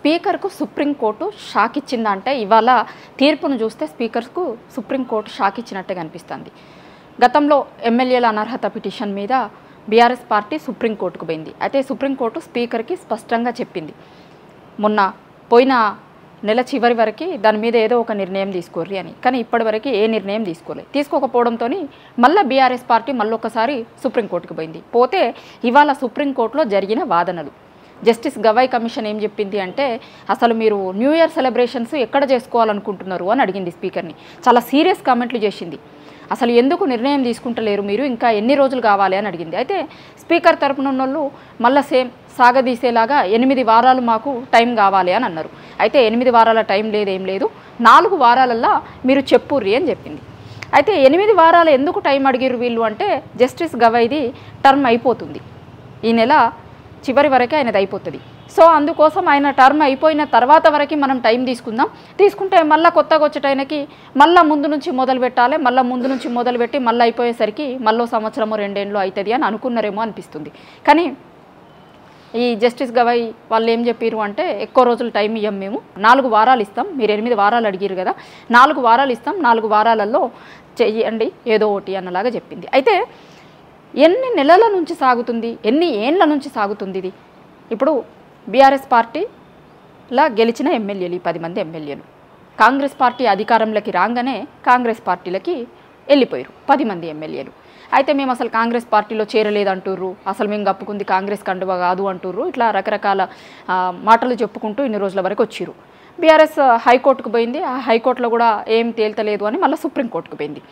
స్పీకర్కు supreme court shock ఇచ్చిందంటే ఇవాళ తీర్పును చూస్తే స్పీకర్కు సుప్రీంకోర్టు షాక్ ఇచ్చినట్టే కనిపిస్తుంది. గతంలో ఎమ్మెల్యేల అనర్హత పిటిషన్ మీద బీఆర్ఎస్ పార్టీ సుప్రీంకోర్టుకు పోయింది. అయితే సుప్రీంకోర్టు స్పీకర్కి స్పష్టంగా చెప్పింది, మొన్న పోయిన నెల చివరి వరకు దాని మీద ఏదో ఒక నిర్ణయం తీసుకోర్రి అని. కానీ ఇప్పటివరకు ఏ నిర్ణయం తీసుకోకపోవడంతో మళ్ళీ బీఆర్ఎస్ పార్టీ మళ్ళొకసారి సుప్రీంకోర్టుకు పోయింది. పోతే ఇవాళ సుప్రీంకోర్టులో జరిగిన వాదనలు, జస్టిస్ గవాయ్ కమిషన్ ఏం చెప్పింది అంటే, అసలు మీరు న్యూ ఇయర్ సెలబ్రేషన్స్ ఎక్కడ చేసుకోవాలనుకుంటున్నారు అని అడిగింది స్పీకర్ని. చాలా సీరియస్ కామెంట్లు చేసింది. అసలు ఎందుకు నిర్ణయం తీసుకుంటలేరు మీరు, ఇంకా ఎన్ని రోజులు కావాలి అని అడిగింది. అయితే స్పీకర్ తరపున ఉన్నోళ్ళు మళ్ళీ సేమ్ సాగదీసేలాగా 8 వారాలు మాకు టైం కావాలి అని అన్నారు. అయితే 8 వారాల టైం ఏం లేదు, 4 వారాలల్లో మీరు చెప్పుర్రి అని చెప్పింది. అయితే 8 వారాలు ఎందుకు టైం అడిగిరు వీళ్ళు అంటే, జస్టిస్ గవాయ్ది టర్మ్ అయిపోతుంది, ఈ నెల చివరి వరకే ఆయనది అయిపోతుంది. సో అందుకోసం ఆయన టర్మ్ అయిపోయిన తర్వాత వరకు మనం టైం తీసుకుంటే మళ్ళీ కొత్తగా వచ్చేటైనకి మళ్ళీ ముందు నుంచి మొదలు పెట్టాలి, మళ్ళీ అయిపోయేసరికి మళ్ళీ సంవత్సరమో 2 ఏళ్ళు అవుతుంది అని అనుకున్నారేమో అనిపిస్తుంది. కానీ ఈ జస్టిస్ గవాయ్ వాళ్ళు ఏం చెప్పారు అంటే, ఎక్కువ రోజులు టైం ఇవ్వం, మేము 4 వారాలు ఇస్తాం, మీరు 8 వారాలు అడిగారు కదా, 4 వారాలు ఇస్తాం, 4 వారాలలో చెయ్యండి ఏదో ఒకటి అన్నలాగా చెప్పింది. అయితే ఎన్ని నెలల నుంచి సాగుతుంది, ఎన్ని ఏండ్ల నుంచి సాగుతుంది ఇది? ఇప్పుడు బీఆర్ఎస్ పార్టీలా గెలిచిన ఎమ్మెల్యేలు, 10 మంది ఎమ్మెల్యేలు కాంగ్రెస్ పార్టీ అధికారంలోకి రాగానే కాంగ్రెస్ పార్టీలకి వెళ్ళిపోయారు 10 మంది ఎమ్మెల్యేలు. అయితే మేము అసలు కాంగ్రెస్ పార్టీలో చేరలేదంటుర్రు, అసలు మేము కప్పుకుంది కాంగ్రెస్ కండువ కాదు అంటుర్రు, ఇట్లా రకరకాల మాటలు చెప్పుకుంటూ ఇన్ని రోజుల వరకు వచ్చిర్రు. బీఆర్ఎస్ హైకోర్టుకు పోయింది, ఆ హైకోర్టులో కూడా ఏం తేల్తలేదు అని మళ్ళీ సుప్రీంకోర్టుకు పోయింది.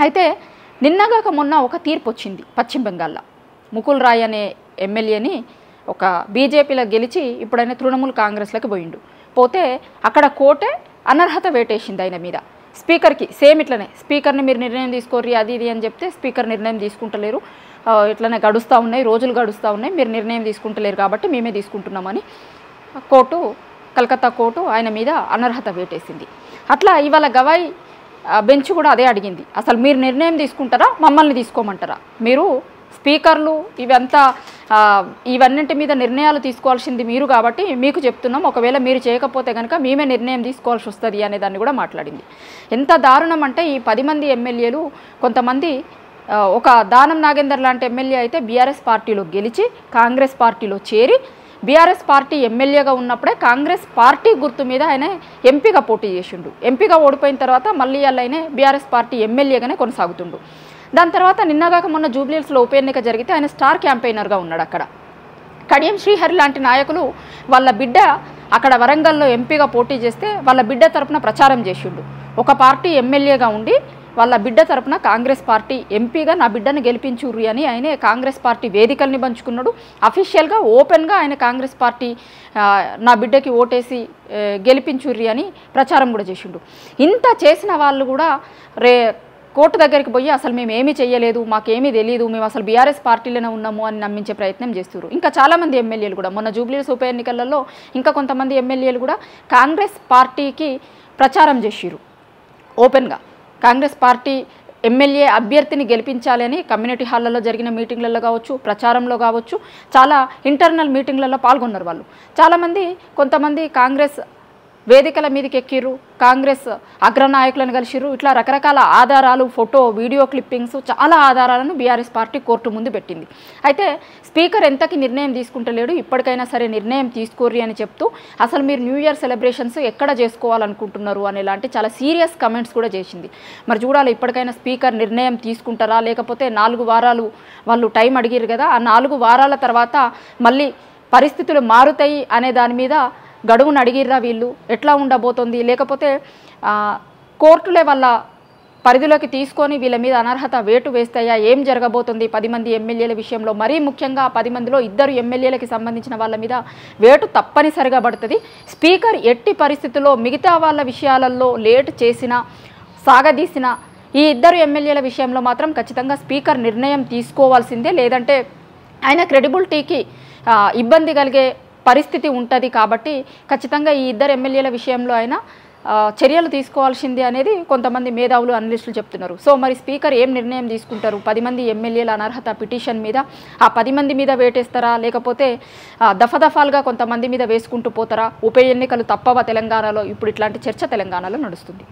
అయితే నిన్నగాక మొన్న ఒక తీర్పు వచ్చింది పశ్చిమ బెంగాల్లో. ముకుల్ రాయ్ అనే ఎమ్మెల్యేని ఒక బీజేపీలో గెలిచి ఇప్పుడైనా తృణమూల్ కాంగ్రెస్లోకి పోయిండు. పోతే అక్కడ కోర్టే అనర్హత వేటేసింది ఆయన మీద. స్పీకర్కి సేమ్ ఇట్లనే, స్పీకర్ని మీరు నిర్ణయం తీసుకోర్రి అది ఇది అని చెప్తే స్పీకర్ నిర్ణయం తీసుకుంటలేరు, ఇట్లనే గడుస్తూ ఉన్నాయి, రోజులు గడుస్తూ ఉన్నాయి, మీరు నిర్ణయం తీసుకుంటలేరు కాబట్టి మేమే తీసుకుంటున్నామని కోర్టు, కలకత్తా కోర్టు ఆయన మీద అనర్హత వేటేసింది. అట్లా ఇవాళ గవాయ్ బెంచ్ కూడా అదే అడిగింది, అసలు మీరు నిర్ణయం తీసుకుంటారా, మమ్మల్ని తీసుకోమంటారా? మీరు స్పీకర్లు ఇవన్నింటి మీద నిర్ణయాలు తీసుకోవాల్సింది మీరు కాబట్టి మీకు చెప్తున్నాం, ఒకవేళ మీరు చేయకపోతే కనుక మేమే నిర్ణయం తీసుకోవాల్సి వస్తుంది అనే దాన్ని కూడా మాట్లాడింది. ఎంత దారుణం అంటే, ఈ 10 మంది ఎమ్మెల్యేలు కొంతమంది, ఒక దానం నాగేందర్ లాంటి ఎమ్మెల్యే అయితే బీఆర్ఎస్ పార్టీలో గెలిచి కాంగ్రెస్ పార్టీలో చేరి బీఆర్ఎస్ పార్టీ ఎమ్మెల్యేగా ఉన్నప్పుడే కాంగ్రెస్ పార్టీ గుర్తు మీద ఆయన ఎంపీగా పోటీ చేసిండు. ఎంపీగా ఓడిపోయిన తర్వాత మళ్ళీ ఆయన బీఆర్ఎస్ పార్టీ ఎమ్మెల్యేగానే కొనసాగుతుండు. దాని తర్వాత నిన్నగాక మొన్న జూబ్లీహిల్స్లో ఉప ఎన్నిక జరిగితే ఆయన స్టార్ క్యాంపెయినర్గా ఉన్నాడు. అక్కడ కడియం శ్రీహరి లాంటి నాయకులు వాళ్ళ బిడ్డ అక్కడ వరంగల్లో ఎంపీగా పోటీ చేస్తే వాళ్ళ బిడ్డ తరపున ప్రచారం చేసిండు. ఒక పార్టీ ఎమ్మెల్యేగా ఉండి వాళ్ళ బిడ్డ తరపున కాంగ్రెస్ పార్టీ ఎంపీగా నా బిడ్డను గెలిపించుర్రి అని ఆయన కాంగ్రెస్ పార్టీ వేదికల్ని పంచుకున్నాడు. అఫీషియల్గా ఓపెన్గా ఆయన కాంగ్రెస్ పార్టీ నా బిడ్డకి ఓటేసి గెలిపించుర్రి అని ప్రచారం కూడా చేసిండు. ఇంత చేసిన వాళ్ళు కూడా కోర్టు దగ్గరికి పోయి అసలు మేము ఏమీ చేయలేదు, మాకేమీ తెలియదు, మేము అసలు బీఆర్ఎస్ పార్టీలోనే ఉన్నాము అని నమ్మించే ప్రయత్నం చేస్తున్నారు. ఇంకా చాలామంది ఎమ్మెల్యేలు కూడా మొన్న జూబ్లీహిల్స్ ఉప ఎన్నికలలో ఇంకా కొంతమంది ఎమ్మెల్యేలు కూడా కాంగ్రెస్ పార్టీకి ప్రచారం చేసిరు. ఓపెన్గా కాంగ్రెస్ పార్టీ ఎమ్మెల్యే అభ్యర్థిని గెలిపించాలని కమ్యూనిటీ హాల్లలో జరిగిన మీటింగ్లలో కావచ్చు, ప్రచారంలో కావచ్చు, చాలా ఇంటర్నల్ మీటింగ్లలో పాల్గొన్నారు వాళ్ళు. చాలామంది కొంతమంది కాంగ్రెస్ వేదికల మీదకి ఎక్కిర్రు, కాంగ్రెస్ అగ్రనాయకులను కలిసిర్రు. ఇట్లా రకరకాల ఆధారాలు, ఫోటో, వీడియో క్లిప్పింగ్స్, చాలా ఆధారాలను బీఆర్ఎస్ పార్టీ కోర్టు ముందు పెట్టింది. అయితే స్పీకర్ ఎంతకి నిర్ణయం తీసుకుంటలేడు, ఇప్పటికైనా సరే నిర్ణయం తీసుకోర్రి అని చెప్తూ అసలు మీరు న్యూ ఇయర్ సెలబ్రేషన్స్ ఎక్కడ చేసుకోవాలనుకుంటున్నారు అనేలాంటి చాలా సీరియస్ కమెంట్స్ కూడా చేసింది. మరి చూడాలి ఇప్పటికైనా స్పీకర్ నిర్ణయం తీసుకుంటారా, లేకపోతే 4 వారాలు వాళ్ళు టైం అడిగారు కదా, ఆ 4 వారాల తర్వాత మళ్ళీ పరిస్థితులు మారుతాయి అనే దాని మీద గడువును అడిగిర్రా వీళ్ళు, ఎట్లా ఉండబోతుంది, లేకపోతే కోర్టులే వాళ్ళ పరిధిలోకి తీసుకొని వీళ్ళ మీద అనర్హత వేటు వేస్తాయా, ఏం జరగబోతుంది 10 మంది ఎమ్మెల్యేల విషయంలో? మరీ ముఖ్యంగా 10 మందిలో 2 ఎమ్మెల్యేలకి సంబంధించిన వాళ్ళ మీద వేటు తప్పనిసరిగా పడుతుంది. స్పీకర్ ఎట్టి పరిస్థితుల్లో మిగతా వాళ్ళ విషయాలలో లేట్ చేసినా, సాగదీసిన ఈ 2 ఎమ్మెల్యేల విషయంలో మాత్రం ఖచ్చితంగా స్పీకర్ నిర్ణయం తీసుకోవాల్సిందే, లేదంటే ఆయన క్రెడిబిలిటీకి ఇబ్బంది కలిగే పరిస్థితి ఉంటుంది. కాబట్టి ఖచ్చితంగా ఈ 2 ఎమ్మెల్యేల విషయంలో అయినా చర్యలు తీసుకోవాల్సింది అనేది కొంతమంది మేధావులు అనలిస్టులు చెప్తున్నారు. సో మరి స్పీకర్ ఏం నిర్ణయం తీసుకుంటారు? 10 మంది ఎమ్మెల్యేల అనర్హత పిటిషన్ మీద ఆ 10 మంది మీద వేటేస్తారా, లేకపోతే దఫాలుగా కొంతమంది మీద వేసుకుంటూ పోతారా? ఉప ఎన్నికలు తప్పవా తెలంగాణలో? ఇప్పుడు ఇట్లాంటి చర్చ తెలంగాణలో నడుస్తుంది.